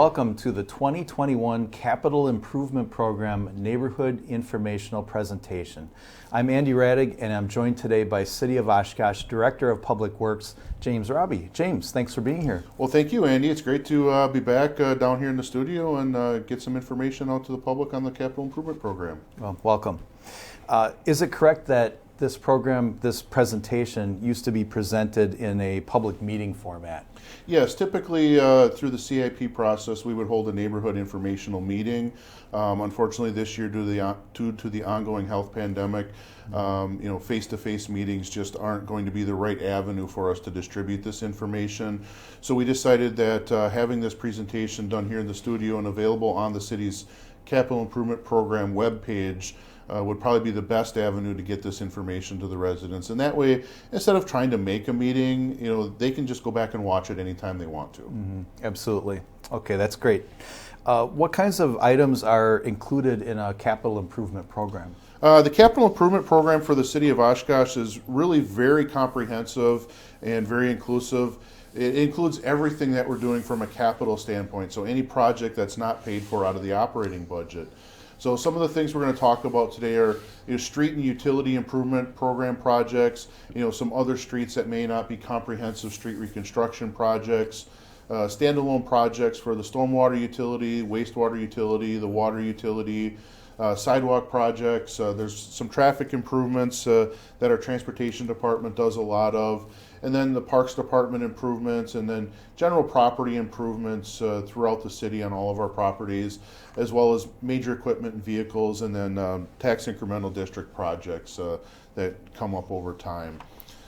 welcome to the 2021 Capital Improvement Program Neighborhood Informational Presentation. I'm Andy Radig, and I'm joined today by City of Oshkosh Director of Public Works, James Rabe. James, thanks for being here. Well, thank you, Andy. It's great to be back down here in the studio and get some information out to the public on the Capital Improvement Program. Well, welcome. Is it correct that this program, this presentation, used to be presented in a public meeting format? Yes, typically through the CIP process, we would hold a neighborhood informational meeting. Unfortunately, this year, due to the ongoing health pandemic, face-to-face meetings just aren't going to be the right avenue for us to distribute this information. So we decided that having this presentation done here in the studio and available on the city's Capital Improvement Program webpage would probably be the best avenue to get this information to the residents. And that way, instead of trying to make a meeting, they can just go back and watch it anytime they want to. Mm-hmm. Absolutely. Okay, that's great. What kinds of items are included in a capital improvement program? The Capital Improvement Program for the City of Oshkosh is really very comprehensive and very inclusive. It includes everything that we're doing from a capital standpoint, so any project that's not paid for out of the operating budget. So some of the things we're going to talk about today are street and utility improvement program projects, some other streets that may not be comprehensive street reconstruction projects, standalone projects for the stormwater utility, wastewater utility, the water utility, sidewalk projects. There's some traffic improvements that our transportation department does a lot of, and then the Parks Department improvements, and then general property improvements throughout the city on all of our properties, as well as major equipment and vehicles, and then tax incremental district projects that come up over time.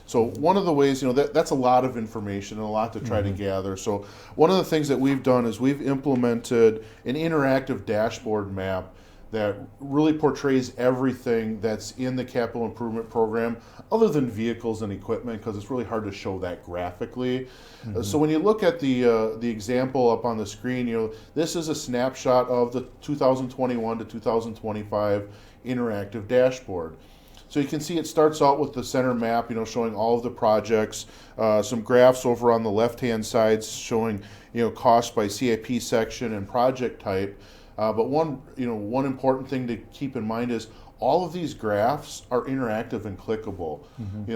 So one of the ways, that's a lot of information and a lot to try to gather. So one of the things that we've done is we've implemented an interactive dashboard map that really portrays everything that's in the capital improvement program, other than vehicles and equipment, because it's really hard to show that graphically. So when you look at the example up on the screen, this is a snapshot of the 2021 to 2025 interactive dashboard. So you can see it starts out with the center map, showing all of the projects, some graphs over on the left-hand side showing, cost by CIP section and project type. But one important thing to keep in mind is all of these graphs are interactive and clickable.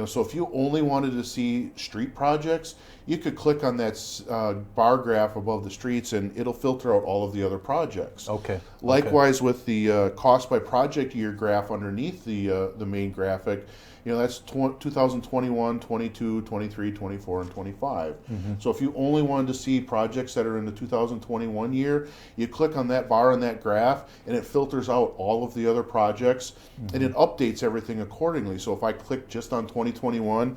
So if you only wanted to see street projects, you could click on that bar graph above the streets, and it'll filter out all of the other projects. Okay. Likewise, with the cost by project year graph underneath the main graphic, that's 2021, 22, 23, 24, and 25. So if you only wanted to see projects that are in the 2021 year, you click on that bar on that graph, and it filters out all of the other projects, and it updates everything accordingly. So if I click just on 2021,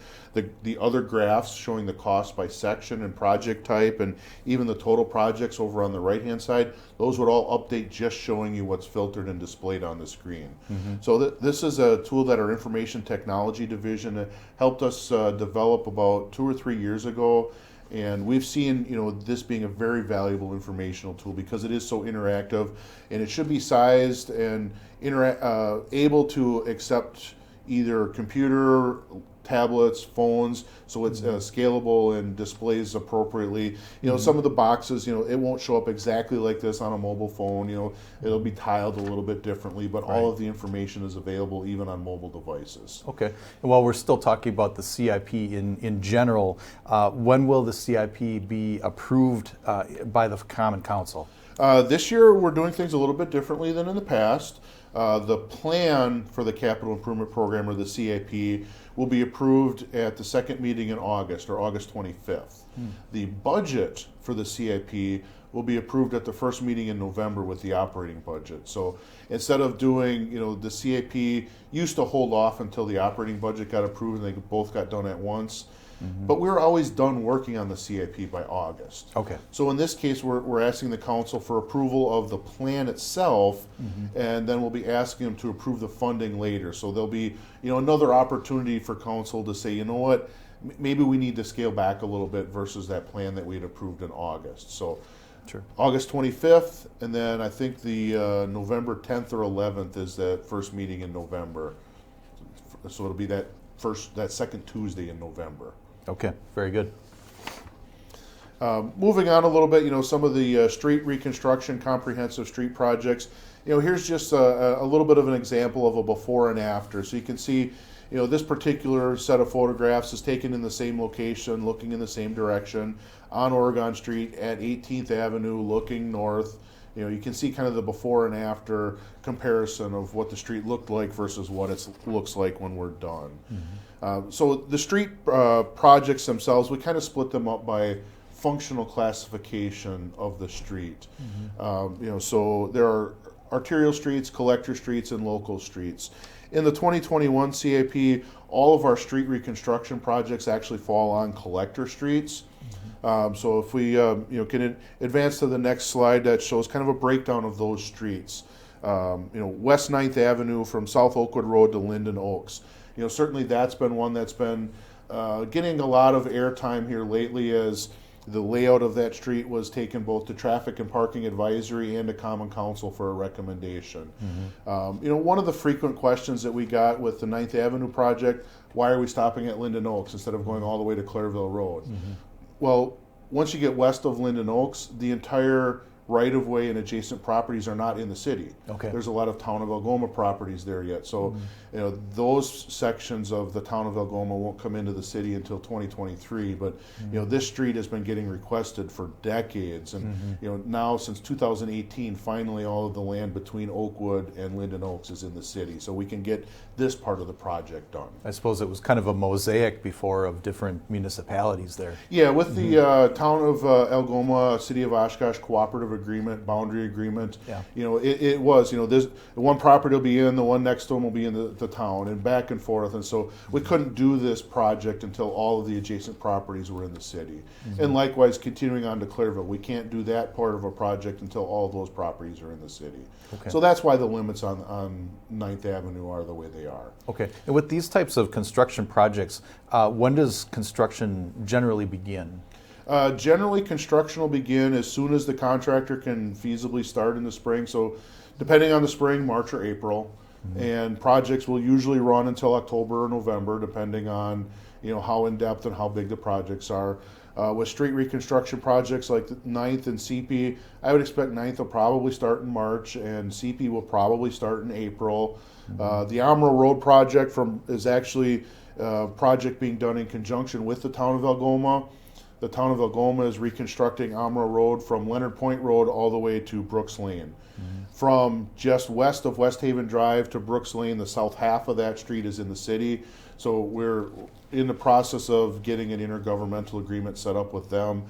the other graphs showing the cost by section and project type, and even the total projects over on the right-hand side, those would all update just showing you what's filtered and displayed on the screen. So this is a tool that our information technology division helped us develop about 2 or 3 years ago, and we've seen this being a very valuable informational tool because it is so interactive, and it should be sized and able to accept either computer, tablets, phones, so it's scalable and displays appropriately. Some of the boxes, it won't show up exactly like this on a mobile phone. It'll be tiled a little bit differently, but all of the information is available even on mobile devices. Okay. And while we're still talking about the CIP in general, when will the CIP be approved by the Common Council? This year we're doing things a little bit differently than in the past. The plan for the Capital Improvement Program, or the CIP, will be approved at the second meeting in August, or August 25th. The budget for the CIP will be approved at the first meeting in November with the operating budget. So instead of doing, the CIP used to hold off until the operating budget got approved and they both got done at once. But we were always done working on the CIP by August. Okay. So in this case, we're asking the council for approval of the plan itself, and then we'll be asking them to approve the funding later. So there'll be, another opportunity for council to say, what, maybe we need to scale back a little bit versus that plan that we had approved in August. So Sure. August 25th, and then I think the November 10th or 11th is the first meeting in November. So it'll be that second Tuesday in November. Okay, very good. Moving on a little bit, some of the street reconstruction, comprehensive street projects. Here's just a little bit of an example of a before and after. So you can see, this particular set of photographs is taken in the same location, looking in the same direction on Oregon Street at 18th Avenue, looking north. You can see kind of the before and after comparison of what the street looked like versus what it looks like when we're done. So the street projects themselves, we kind of split them up by functional classification of the street. So there are arterial streets, collector streets, and local streets. In the 2021 CIP, all of our street reconstruction projects actually fall on collector streets. So if we can advance to the next slide, that shows kind of a breakdown of those streets. West 9th Avenue from South Oakwood Road to Linden Oaks. Certainly that's been one that's been getting a lot of airtime here lately, as the layout of that street was taken both to Traffic and Parking Advisory and to Common Council for a recommendation. One of the frequent questions that we got with the 9th Avenue project, why are we stopping at Linden Oaks instead of going all the way to Clairville Road? Well, once you get west of Linden Oaks, the entire right-of-way and adjacent properties are not in the city. There's a lot of Town of Algoma properties there yet. So, those sections of the Town of Algoma won't come into the city until 2023. But, this street has been getting requested for decades. And, now since 2018, finally all of the land between Oakwood and Linden Oaks is in the city. So we can get this part of the project done. I suppose it was kind of a mosaic before of different municipalities there. Yeah, with the Town of Algoma, City of Oshkosh cooperative agreement, boundary agreement. It was, this one property will be in, the one next to them will be in the town, and back and forth. And so we couldn't do this project until all of the adjacent properties were in the city. And likewise, continuing on to Clairville, we can't do that part of a project until all of those properties are in the city. So that's why the limits on 9th Avenue are the way they are. And with these types of construction projects, when does construction generally begin? Generally, construction will begin as soon as the contractor can feasibly start in the spring. So depending on the spring, March or April. And projects will usually run until October or November, depending on how in-depth and how big the projects are. With street reconstruction projects like 9th and CP, I would expect 9th will probably start in March, and CP will probably start in April. The Amro Road project is actually a project being done in conjunction with the Town of Algoma. The Town of Algoma is reconstructing Amro Road from Leonard Point Road all the way to Brooks Lane. From just west of West Haven Drive to Brooks Lane, the south half of that street is in the city. So we're in the process of getting an intergovernmental agreement set up with them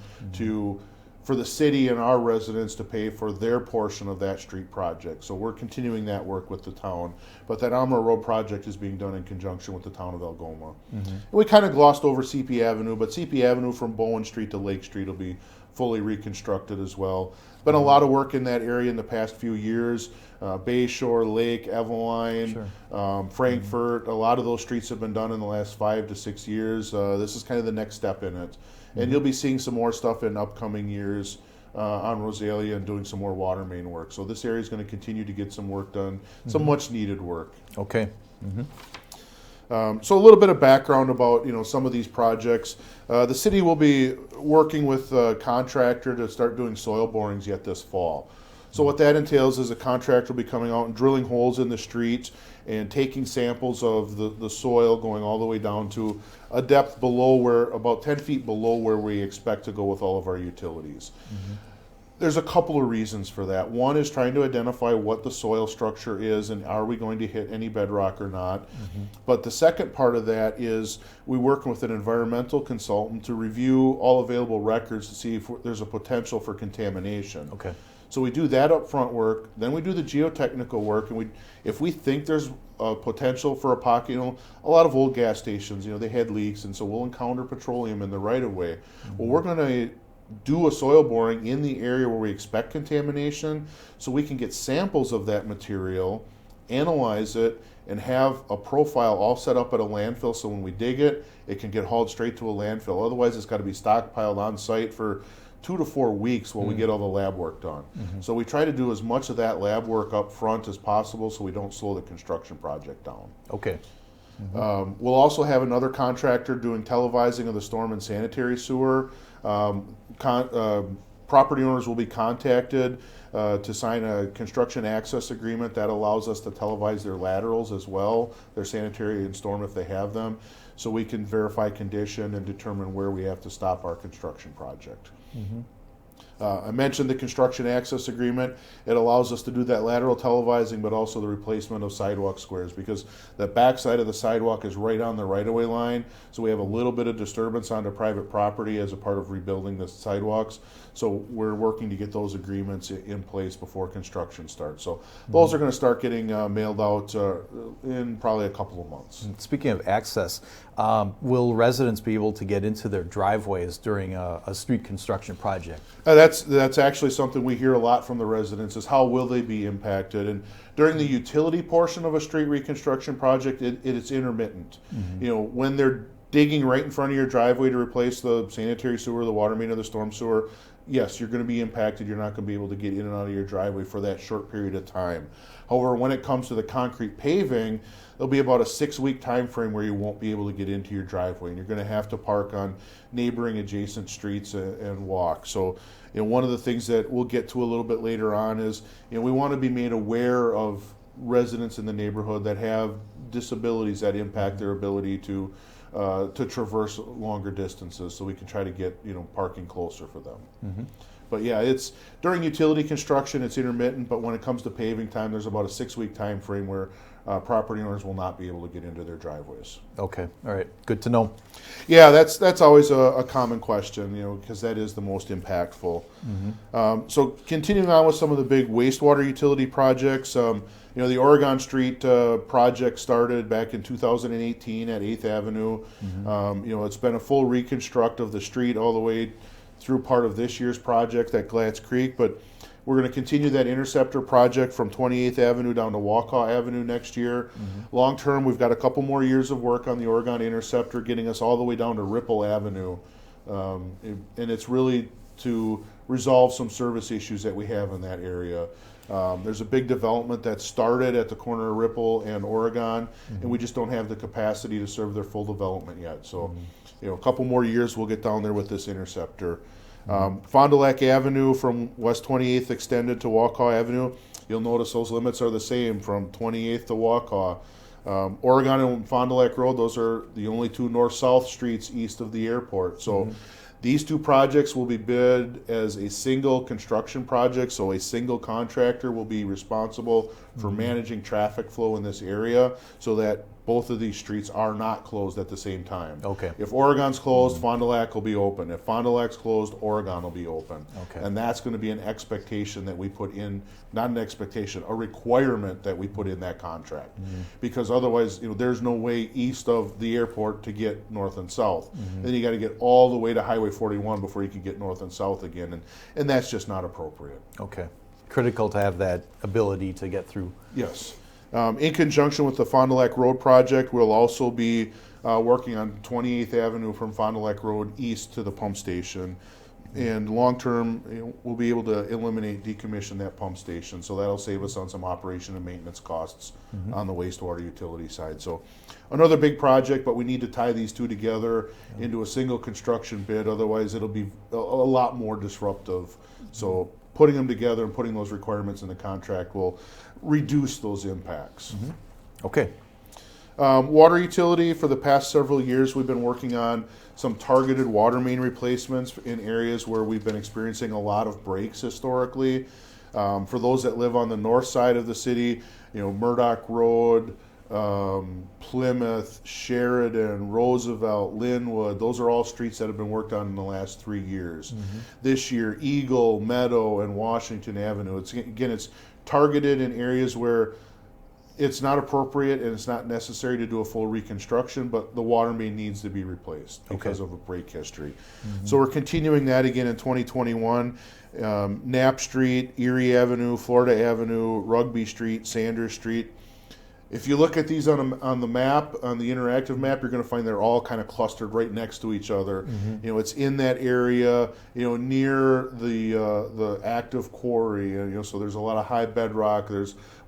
for the city and our residents to pay for their portion of that street project. So we're continuing that work with the town. But that Amro Road project is being done in conjunction with the Town of Algoma. And we kind of glossed over CP Avenue, but CP Avenue from Bowen Street to Lake Street will be fully reconstructed as well. Been a lot of work in that area in the past few years. Bay Shore, Lake, Eveline, Frankfurt, a lot of those streets have been done in the last 5 to 6 years. This is kind of the next step in it. And you'll be seeing some more stuff in upcoming years on Rosalia and doing some more water main work. So this area is going to continue to get some work done, some much needed work. So a little bit of background about some of these projects. The city will be working with a contractor to start doing soil borings yet this fall. So what that entails is a contractor will be coming out and drilling holes in the street and taking samples of the soil going all the way down to a depth about 10 feet below where we expect to go with all of our utilities. There's a couple of reasons for that. One is trying to identify what the soil structure is and are we going to hit any bedrock or not. But the second part of that is we work with an environmental consultant to review all available records to see if there's a potential for contamination. So we do that upfront work, then we do the geotechnical work, and if we think there's a potential for a pocket, a lot of old gas stations, they had leaks, and so we'll encounter petroleum in the right of way. Well, we're going to do a soil boring in the area where we expect contamination so we can get samples of that material, analyze it, and have a profile all set up at a landfill so when we dig it, it can get hauled straight to a landfill. Otherwise, it's got to be stockpiled on site for 2 to 4 weeks while we get all the lab work done. So we try to do as much of that lab work up front as possible so we don't slow the construction project down. We'll also have another contractor doing televising of the storm and sanitary sewer. Property owners will be contacted to sign a construction access agreement that allows us to televise their laterals as well, their sanitary and storm if they have them, so we can verify condition and determine where we have to stop our construction project. I mentioned the construction access agreement. It allows us to do that lateral televising, but also the replacement of sidewalk squares, because the backside of the sidewalk is right on the right-of-way line, so we have a little bit of disturbance onto private property as a part of rebuilding the sidewalks. So we're working to get those agreements in place before construction starts. So those are going to start getting mailed out in probably a couple of months. Speaking of access, will residents be able to get into their driveways during a street construction project? That's actually something we hear a lot from the residents, is how will they be impacted. And during the utility portion of a street reconstruction project, it's intermittent. You know, when they're digging right in front of your driveway to replace the sanitary sewer, the water main, or the storm sewer, yes, you're going to be impacted. You're not going to be able to get in and out of your driveway for that short period of time. However, when it comes to the concrete paving, there'll be about a 6-week time frame where you won't be able to get into your driveway, and you're going to have to park on neighboring adjacent streets and walk. So, you know, one of the things that we'll get to a little bit later on is, you know, we want to be made aware of residents in the neighborhood that have disabilities that impact their ability to traverse longer distances, so we can try to get, you know, parking closer for them. But yeah, it's during utility construction, it's intermittent, but when it comes to paving time, there's about a 6-week time frame where property owners will not be able to get into their driveways. Okay, all right, good to know. Yeah, that's always a common question, you know, because that is the most impactful. So continuing on with some of the big wastewater utility projects, you know, the Oregon Street project started back in 2018 at 8th Avenue. You know, it's been a full reconstruct of the street all the way through part of this year's project at Glatz Creek, but we're going to continue that interceptor project from 28th Avenue down to Waukau Avenue next year. Long term, we've got a couple more years of work on the Oregon Interceptor, getting us all the way down to Ripple Avenue. And it's really to resolve some service issues that we have in that area. There's a big development that started at the corner of Ripple and Oregon, and we just don't have the capacity to serve their full development yet. So, you know, a couple more years we'll get down there with this interceptor. Fond du Lac Avenue from West 28th extended to Waukau Avenue. You'll notice those limits are the same from 28th to Waukau. Oregon and Fond du Lac Road, those are the only two north-south streets east of the airport. So these two projects will be bid as a single construction project, so a single contractor will be responsible for managing traffic flow in this area, so that both of these streets are not closed at the same time. Okay. If Oregon's closed, Fond du Lac will be open. If Fond du Lac's closed, Oregon will be open. Okay. And that's going to be an expectation that we put in, not an expectation, a requirement that we put in that contract. Because otherwise, you know, there's no way east of the airport to get north and south. Then you got to get all the way to Highway 41 before you can get north and south again, and that's just not appropriate. Okay. Critical to have that ability to get through. Yes. In conjunction with the Fond du Lac Road project, we'll also be working on 28th Avenue from Fond du Lac Road east to the pump station. And long term, you know, we'll be able to eliminate, decommission that pump station. So that'll save us on some operation and maintenance costs on the wastewater utility side. So another big project, but we need to tie these two together into a single construction bid. Otherwise, it'll be a lot more disruptive. So putting them together and putting those requirements in the contract will reduce those impacts. Okay. Water utility, for the past several years, we've been working on some targeted water main replacements in areas where we've been experiencing a lot of breaks historically. For those that live on the north side of the city, you know, Murdoch Road, Plymouth, Sheridan, Roosevelt, Linwood, those are all streets that have been worked on in the last 3 years. This year, Eagle, Meadow, and Washington Avenue. It's targeted in areas where it's not appropriate and it's not necessary to do a full reconstruction, but the water main needs to be replaced because of a break history. So we're continuing that again in 2021. Knapp Street, Erie Avenue, Florida Avenue, Rugby Street, Sanders Street. If you look at these on the map, on the interactive map, you're going to find they're all kind of clustered right next to each other. You know, it's in that area, you know, near the active quarry. You know, so there's a lot of high bedrock.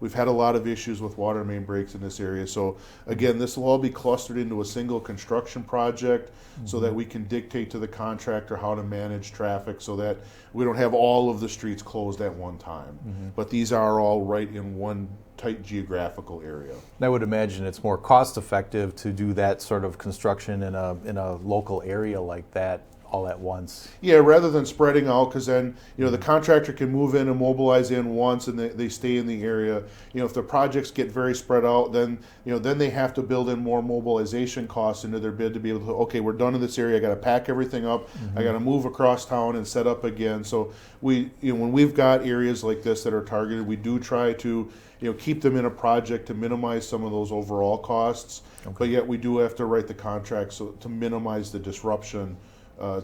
We've had a lot of issues with water main breaks in this area. So again, this will all be clustered into a single construction project, so that we can dictate to the contractor how to manage traffic, so that we don't have all of the streets closed at one time. But these are all right in one tight geographical area. I would imagine it's more cost effective to do that sort of construction in a local area like that all at once. Yeah, rather than spreading out, because then, you know, the contractor can move in and mobilize in once, and they stay in the area. You know, if the projects get very spread out, then, you know, then they have to build in more mobilization costs into their bid to be able to, okay, we're done in this area, I got to pack everything up, I got to move across town and set up again. So you know, when we've got areas like this that are targeted, we do try to, you know, keep them in a project to minimize some of those overall costs. But yet we do have to write the contract so to minimize the disruption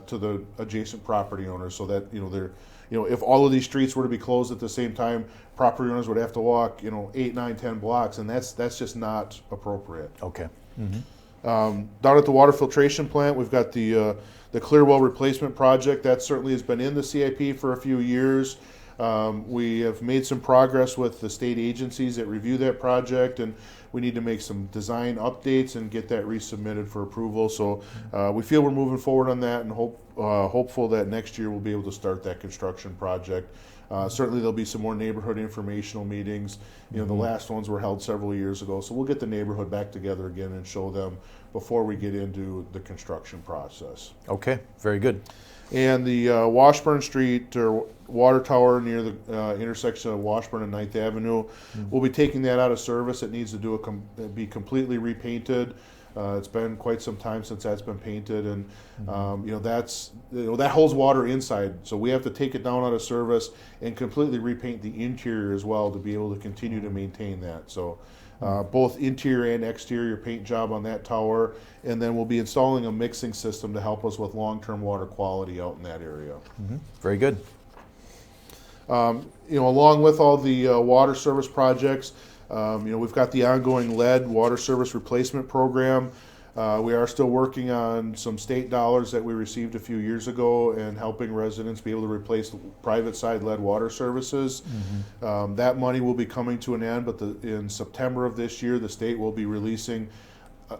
to the adjacent property owners, so that, you know, they're, you know, if all of these streets were to be closed at the same time, property owners would have to walk, you know, 8, 9, 10 blocks, and that's just not appropriate. Okay. Down at the water filtration plant, we've got the clear well replacement project. That certainly has been in the CIP for a few years. We have made some progress with the state agencies that review that project, and we need to make some design updates and get that resubmitted for approval. So we feel we're moving forward on that, and hopeful that next year we'll be able to start that construction project. Certainly there'll be some more neighborhood informational meetings. You know, the last ones were held several years ago, so we'll get the neighborhood back together again and show them before we get into the construction process. Okay, very good. And the Washburn Street or water tower near the intersection of Washburn and 9th Avenue, we'll be taking that out of service. It needs to be completely repainted. It's been quite some time since that's been painted, and you know, that holds water inside, so we have to take it down out of service and completely repaint the interior as well to be able to continue to maintain that. So both interior and exterior paint job on that tower, and then we'll be installing a mixing system to help us with long-term water quality out in that area. Very good. You know, along with all the water service projects, you know, we've got the ongoing lead water service replacement program. We are still working on some state dollars that we received a few years ago and helping residents be able to replace private side lead water services. That money will be coming to an end, but in September of this year, the state will be releasing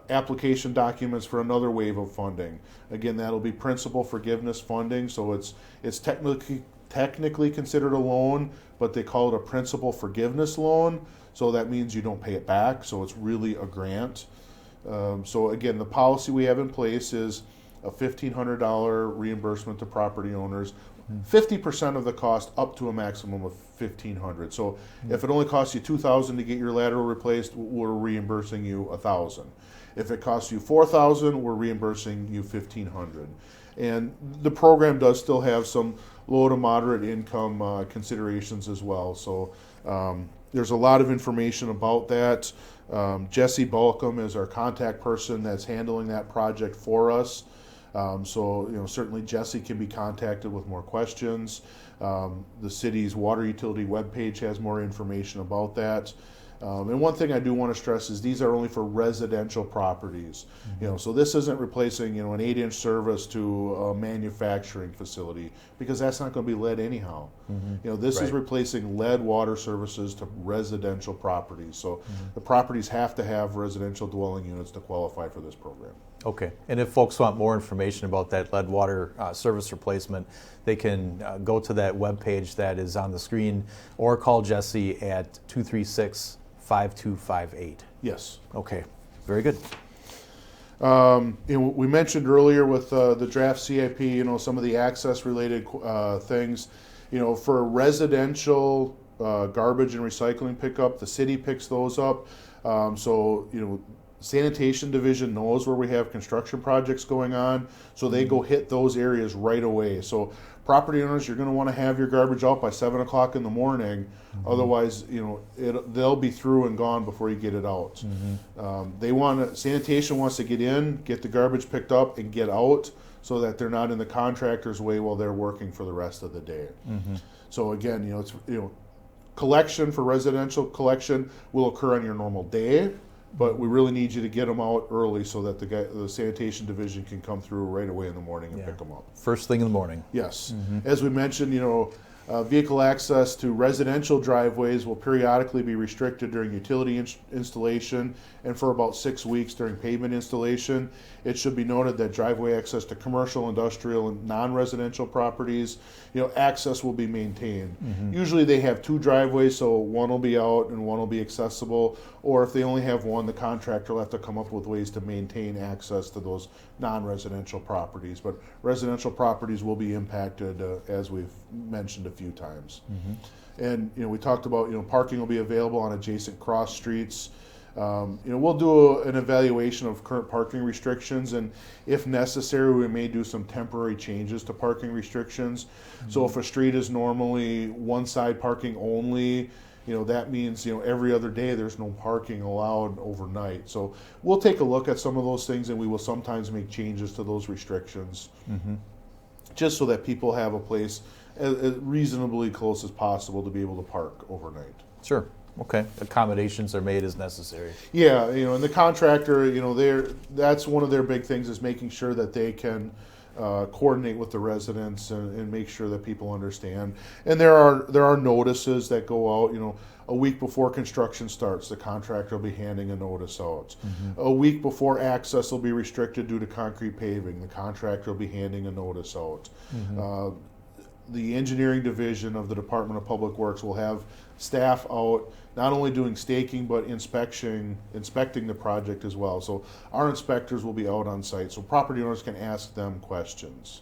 application documents for another wave of funding. Again, that'll be principal forgiveness funding, so it's technically considered a loan, but they call it a principal forgiveness loan. So that means you don't pay it back, so it's really a grant. So again, the policy we have in place is a $1,500 reimbursement to property owners, 50% of the cost up to a maximum of $1,500. So if it only costs you $2,000 to get your lateral replaced, we're reimbursing you $1,000. If it costs you $4,000, we're reimbursing you $1,500. And the program does still have some low to moderate income considerations as well. So there's a lot of information about that. Jesse Balcom is our contact person that's handling that project for us. So, you know, certainly Jesse can be contacted with more questions. The city's water utility webpage has more information about that. And one thing I do want to stress is these are only for residential properties. You know, so this isn't replacing, you know, an 8-inch service to a manufacturing facility, because that's not going to be lead anyhow. You know, this is replacing lead water services to residential properties. So the properties have to have residential dwelling units to qualify for this program. Okay, and if folks want more information about that lead water service replacement, they can go to that webpage that is on the screen, or call Jesse at 236-5258. Yes. Okay, very good. You know, we mentioned earlier with the draft CIP, you know, some of the access related things. You know, for residential garbage and recycling pickup, the city picks those up. So, you know, Sanitation Division knows where we have construction projects going on, so they go hit those areas right away. So property owners, you're going to want to have your garbage out by 7 o'clock in the morning. Otherwise, you know, they'll be through and gone before you get it out. Sanitation wants to get in, get the garbage picked up, and get out, so that they're not in the contractor's way while they're working for the rest of the day. So again, you know, it's, you know, collection for residential collection will occur on your normal day, but we really need you to get them out early so that the sanitation division can come through right away in the morning and pick them up. First thing in the morning. Yes. As we mentioned, vehicle access to residential driveways will periodically be restricted during utility installation and for about 6 weeks during pavement installation. It should be noted that driveway access to commercial, industrial, and non-residential properties, access will be maintained. Usually they have 2 driveways, so one will be out and one will be accessible, or if they only have one, the contractor will have to come up with ways to maintain access to those non-residential properties. But residential properties will be impacted, as we've mentioned a few times. And we talked about parking will be available on adjacent cross streets. We'll do an evaluation of current parking restrictions, and if necessary, we may do some temporary changes to parking restrictions. So if a street is normally one side parking only, that means every other day there's no parking allowed overnight. So we'll take a look at some of those things, and we will sometimes make changes to those restrictions, just so that people have a place as reasonably close as possible to be able to park overnight. Sure. Okay. Accommodations are made as necessary. Yeah, and the contractor, that's one of their big things is making sure that they can coordinate with the residents and make sure that people understand. And there are notices that go out. A week before construction starts, the contractor will be handing a notice out. A week before access will be restricted due to concrete paving, the contractor will be handing a notice out. The engineering division of the Department of Public Works will have staff out not only doing staking but inspecting the project as well. So our inspectors will be out on site so property owners can ask them questions.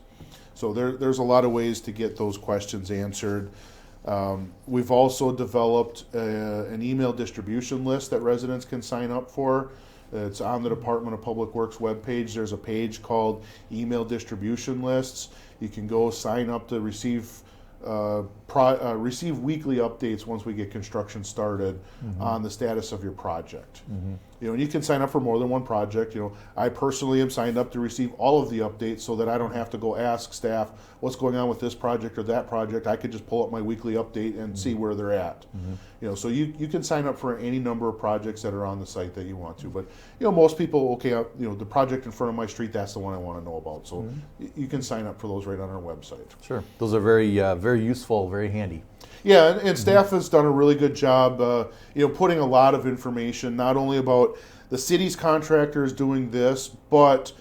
So there's a lot of ways to get those questions answered. We've also developed an email distribution list that residents can sign up for. It's on the Department of Public Works webpage. There's a page called Email Distribution Lists. You can go sign up to receive weekly updates once we get construction started on the status of your project. And you can sign up for more than one project. I personally am signed up to receive all of the updates so that I don't have to go ask staff what's going on with this project or that project. I could just pull up my weekly update and see where they're at. So you can sign up for any number of projects that are on the site that you want to. But most people, the project in front of my street, that's the one I want to know about. So you can sign up for those right on our website. Sure, those are very useful, very handy. Yeah, and staff has done a really good job, putting a lot of information, not only about the city's contractors doing this, but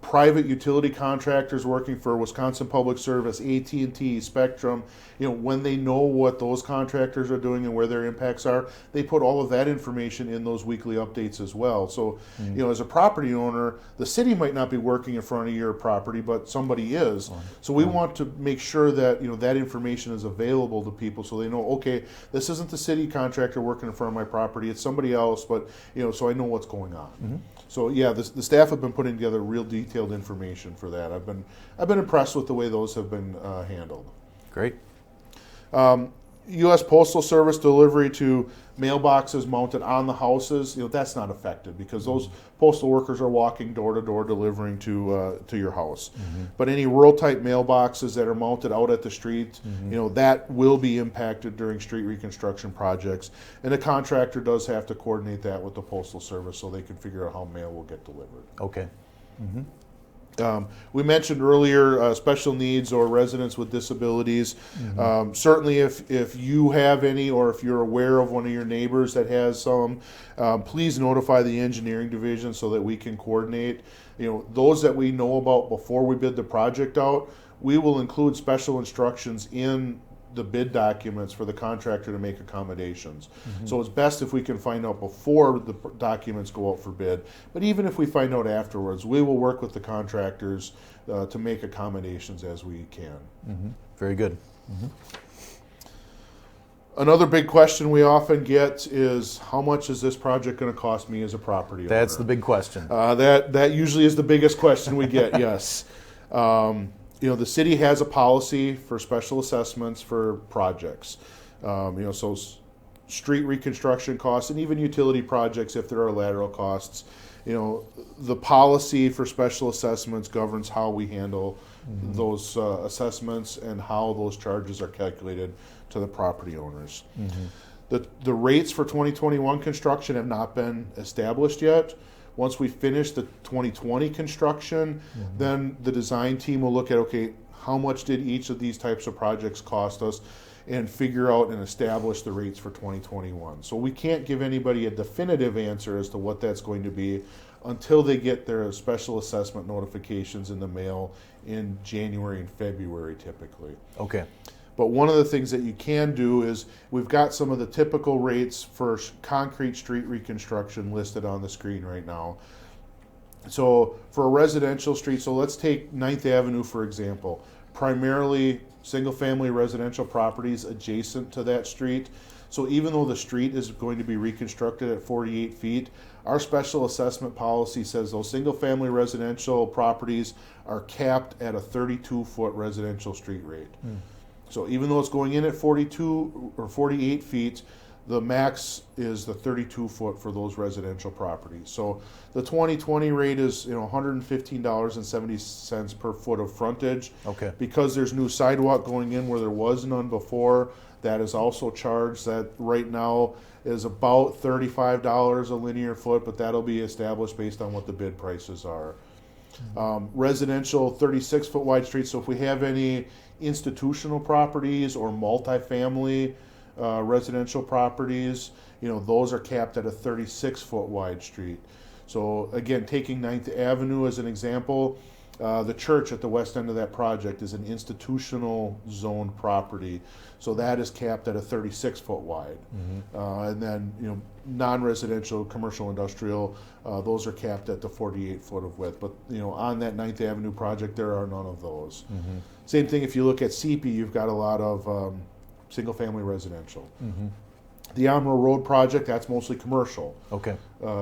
private utility contractors working for Wisconsin Public Service, AT&T, Spectrum. When they know what those contractors are doing and where their impacts are, they put all of that information in those weekly updates as well. So, as a property owner, the city might not be working in front of your property, but somebody is. So we want to make sure that that information is available to people, so they know, okay, this isn't the city contractor working in front of my property; it's somebody else. But so I know what's going on. So yeah, the staff have been putting together real detailed information for that. I've been impressed with the way those have been handled. Great. U.S. Postal Service delivery to mailboxes mounted on the houses, that's not affected because those postal workers are walking door to door delivering to your house. But any rural type mailboxes that are mounted out at the street, that will be impacted during street reconstruction projects. And the contractor does have to coordinate that with the Postal Service so they can figure out how mail will get delivered. Okay. We mentioned earlier special needs or residents with disabilities. Certainly if you have any or if you're aware of one of your neighbors that has some, please notify the engineering division so that we can coordinate. Those that we know about before we bid the project out, we will include special instructions in the bid documents for the contractor to make accommodations. So it's best if we can find out before the documents go out for bid. But even if we find out afterwards, we will work with the contractors to make accommodations as we can. Very good. Another big question we often get is, how much is this project going to cost me as a property owner? That's the big question. That usually is the biggest question we get, yes. The city has a policy for special assessments for projects. So street reconstruction costs and even utility projects if there are lateral costs. The policy for special assessments governs how we handle those assessments and how those charges are calculated to the property owners. The rates for 2021 construction have not been established yet. Once we finish the 2020 construction, then the design team will look at, okay, how much did each of these types of projects cost us, and figure out and establish the rates for 2021. So we can't give anybody a definitive answer as to what that's going to be until they get their special assessment notifications in the mail in January and February typically. Okay. But one of the things that you can do is we've got some of the typical rates for concrete street reconstruction listed on the screen right now. So for a residential street, so let's take 9th Avenue for example, primarily single-family residential properties adjacent to that street. So even though the street is going to be reconstructed at 48 feet, our special assessment policy says those single-family residential properties are capped at a 32-foot residential street rate. So even though it's going in at 42 or 48 feet, the max is the 32 foot for those residential properties. So the 2020 rate is $115.70 per foot of frontage. Okay. Because there's new sidewalk going in where there was none before, that is also charged. That right now is about $35 a linear foot, but that'll be established based on what the bid prices are. Residential 36 foot wide streets. So if we have any institutional properties or multifamily residential properties, those are capped at a 36 foot wide street. So again, taking 9th Avenue as an example, the church at the west end of that project is an institutional zoned property. So that is capped at a 36 foot wide. And then, non-residential, commercial, industrial, those are capped at the 48 foot of width. But, on that 9th Avenue project, there are none of those. Same thing if you look at CIP, you've got a lot of single-family residential. The Emerald Road project, that's mostly commercial. Okay.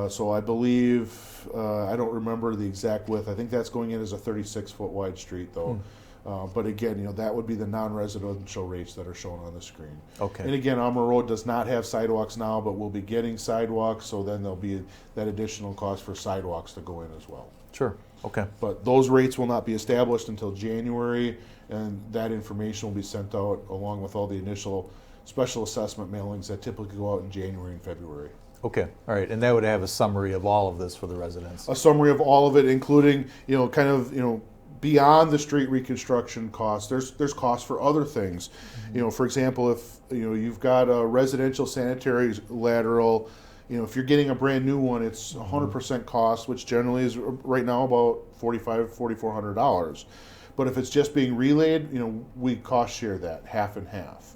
So I believe, I don't remember the exact width. I think that's going in as a 36 foot wide street though. But again, that would be the non-residential rates that are shown on the screen. Okay. And again, Emerald Road does not have sidewalks now, but we'll be getting sidewalks, so then there'll be that additional cost for sidewalks to go in as well. Sure. Okay. But those rates will not be established until January, and that information will be sent out along with all the initial special assessment mailings that typically go out in January and February. Okay. All right. And that would have a summary of all of this for the residents. A summary of all of it, including, beyond the street reconstruction costs, there's costs for other things. For example, if you've got a residential sanitary lateral, if you're getting a brand new one, it's 100% cost, which generally is right now about $4,400. But if it's just being relayed, we cost share that half and half.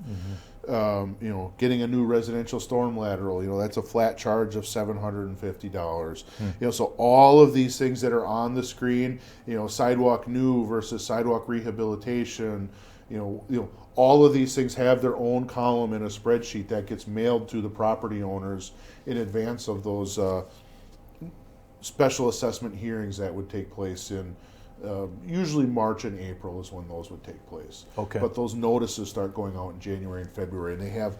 Getting a new residential storm lateral, that's a flat charge of $750. So all of these things that are on the screen, sidewalk new versus sidewalk rehabilitation, all of these things have their own column in a spreadsheet that gets mailed to the property owners in advance of those special assessment hearings that would take place in usually March and April is when those would take place. Okay. But those notices start going out in January and February, and they have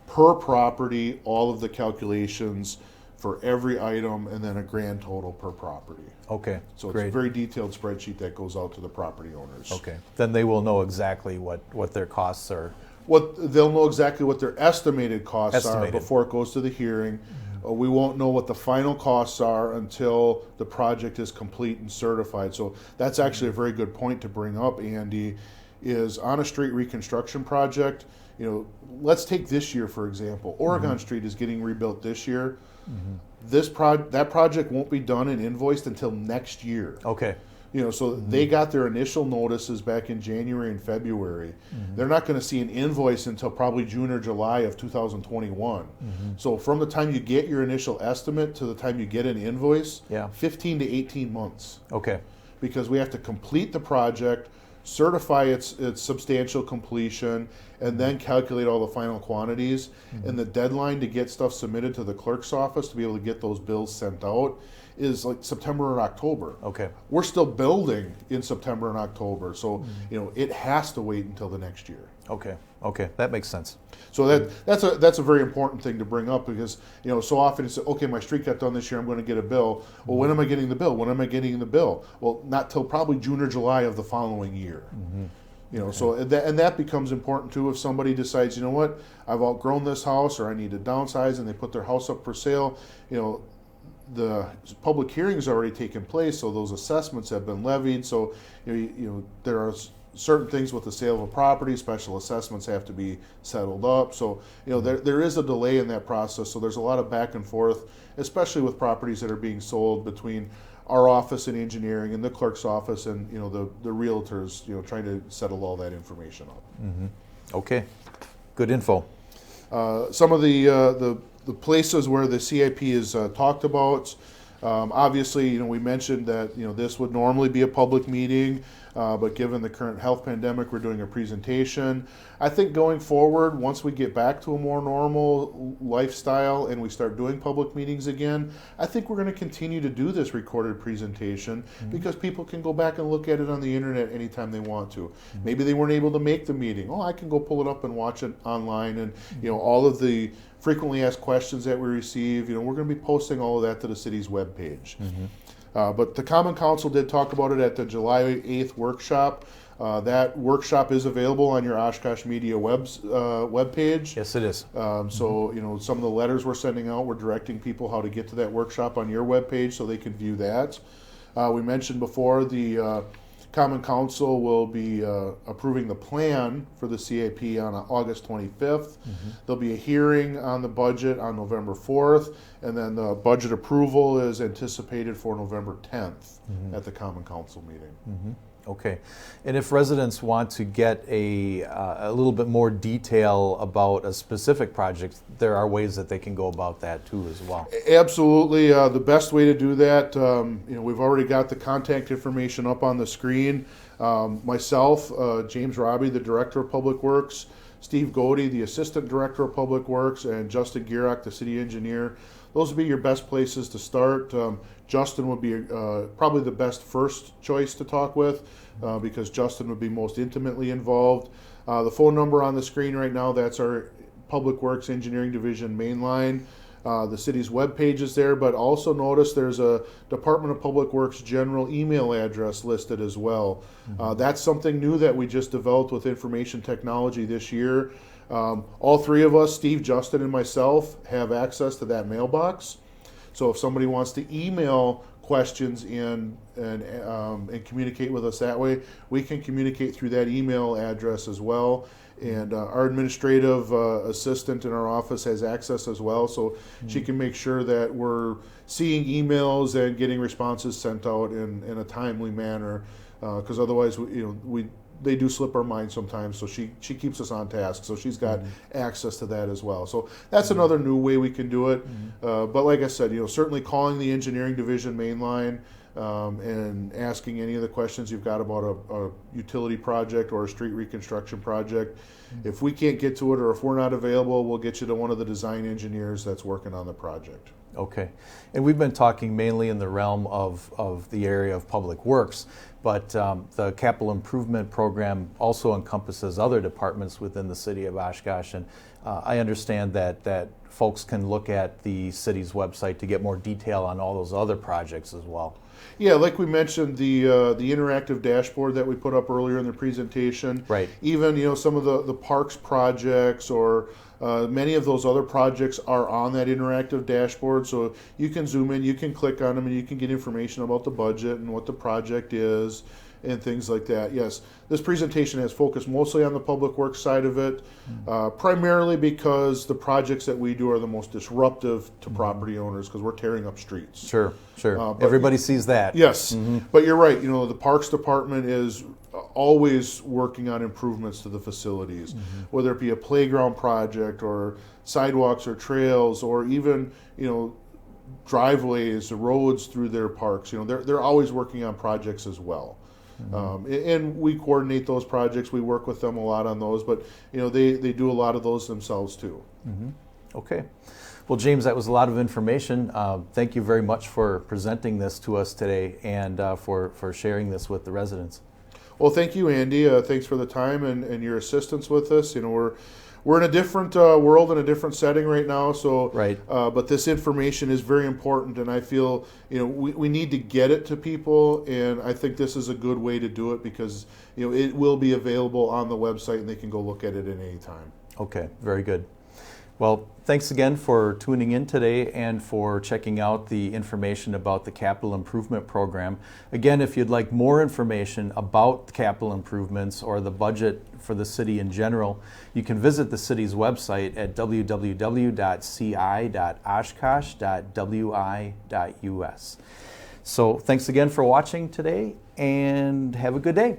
per property all of the calculations for every item and then a grand total per property. Okay. So Great. it's a very detailed spreadsheet that goes out to the property owners. Okay. Then they will know exactly what their costs are. They'll know exactly what their estimated costs are Estimated. before it goes to the hearing. We won't know what the final costs are until the project is complete and certified. So that's actually a very good point to bring up, Andy, is on a street reconstruction project, let's take this year for example. Oregon Street is getting rebuilt this year. That project won't be done and invoiced until next year. Okay. So they got their initial notices back in January and February. They're not going to see an invoice until probably June or July of 2021. So from the time you get your initial estimate to the time you get an invoice, 15 to 18 months. Okay. Because we have to complete the project, certify its substantial completion, and then calculate all the final quantities. And the deadline to get stuff submitted to the clerk's office to be able to get those bills sent out is like September or October. Okay. We're still building in September and October, so it has to wait until the next year. Okay. Okay. That makes sense. So that's a very important thing to bring up, because so often it's okay, my street got done this year, I'm going to get a bill. Well, when am I getting the bill? When am I getting the bill? Well, not till probably June or July of the following year. You know, so that becomes important too. If somebody decides, you know what, I've outgrown this house, or I need to downsize, and they put their house up for sale, you know, the public hearings already taken place, so those assessments have been levied. So you know there are certain things with the sale of a property, special assessments have to be settled up. So you know there is a delay in that process. So there's a lot of back and forth, especially with properties that are being sold between our office in engineering and the clerk's office, and you know the realtors, you know, trying to settle all that information up. Okay, good info. Some of the places where the CIP is talked about. Obviously, you know, we mentioned that, you know, this would normally be a public meeting, but given the current health pandemic, we're doing a presentation. I think going forward, once we get back to a more normal lifestyle and we start doing public meetings again, I think we're going to continue to do this recorded presentation because people can go back and look at it on the internet anytime they want to. Maybe they weren't able to make the meeting. Oh, I can go pull it up and watch it online, and you know, all of the frequently asked questions that we receive, you know, we're going to be posting all of that to the city's webpage. But the Common Council did talk about it at the July 8th workshop. That workshop is available on your Oshkosh Media webpage. Yes, it is. So, you know, some of the letters we're sending out, we're directing people how to get to that workshop on your webpage so they can view that. We mentioned before the Common Council will be approving the plan for the CIP on August 25th. There'll be a hearing on the budget on November 4th, and then the budget approval is anticipated for November 10th at the Common Council meeting. Okay, and if residents want to get a little bit more detail about a specific project, there are ways that they can go about that too as well. Absolutely, the best way to do that, you know, we've already got the contact information up on the screen. Myself, James Rabe, the Director of Public Works, Steve Godey, the Assistant Director of Public Works, and Justin Gierach, the City Engineer. Those would be your best places to start. Justin would be probably the best first choice to talk with because Justin would be most intimately involved. The phone number on the screen right now, that's our Public Works Engineering Division main line. The city's webpage is there, but also notice there's a Department of Public Works general email address listed as well. That's something new that we just developed with information technology this year. All three of us, Steve, Justin, and myself, have access to that mailbox. So if somebody wants to email questions in and communicate with us that way, we can communicate through that email address as well. And our administrative assistant in our office has access as well, so she can make sure that we're seeing emails and getting responses sent out in a timely manner. Because otherwise, they do slip our mind sometimes. So she keeps us on task. So she's got access to that as well. So that's another new way we can do it. But like I said, certainly calling the engineering division main line. And asking any of the questions you've got about a utility project or a street reconstruction project. If we can't get to it or if we're not available, we'll get you to one of the design engineers that's working on the project. Okay. And we've been talking mainly in the realm of the area of public works, but the capital improvement program also encompasses other departments within the city of Oshkosh. And I understand that folks can look at the city's website to get more detail on all those other projects as well. Yeah, like we mentioned, the interactive dashboard that we put up earlier in the presentation. Right. Even some of the parks projects or many of those other projects are on that interactive dashboard. So you can zoom in, you can click on them, and you can get information about the budget and what the project is and things like that. Yes, this presentation has focused mostly on the public works side of it, primarily because the projects that we do are the most disruptive to property owners because we're tearing up streets. Sure. Everybody sees that. Yes, but you're right. The Parks Department is always working on improvements to the facilities, whether it be a playground project or sidewalks or trails or even, driveways or roads through their parks. They're always working on projects as well. And we coordinate those projects. We work with them a lot on those, but they do a lot of those themselves too. Okay. Well, James, that was a lot of information. Thank you very much for presenting this to us today and for sharing this with the residents. Well, thank you, Andy. Thanks for the time and your assistance with us. we're in a different world, in a different setting right now. So, Right. But this information is very important, and I feel we need to get it to people, and I think this is a good way to do it because it will be available on the website, and they can go look at it at any time. Okay, very good. Well, thanks again for tuning in today and for checking out the information about the capital improvement program. Again, if you'd like more information about the capital improvements or the budget for the city in general, you can visit the city's website at www.ci.oshkosh.wi.us. So thanks again for watching today and have a good day.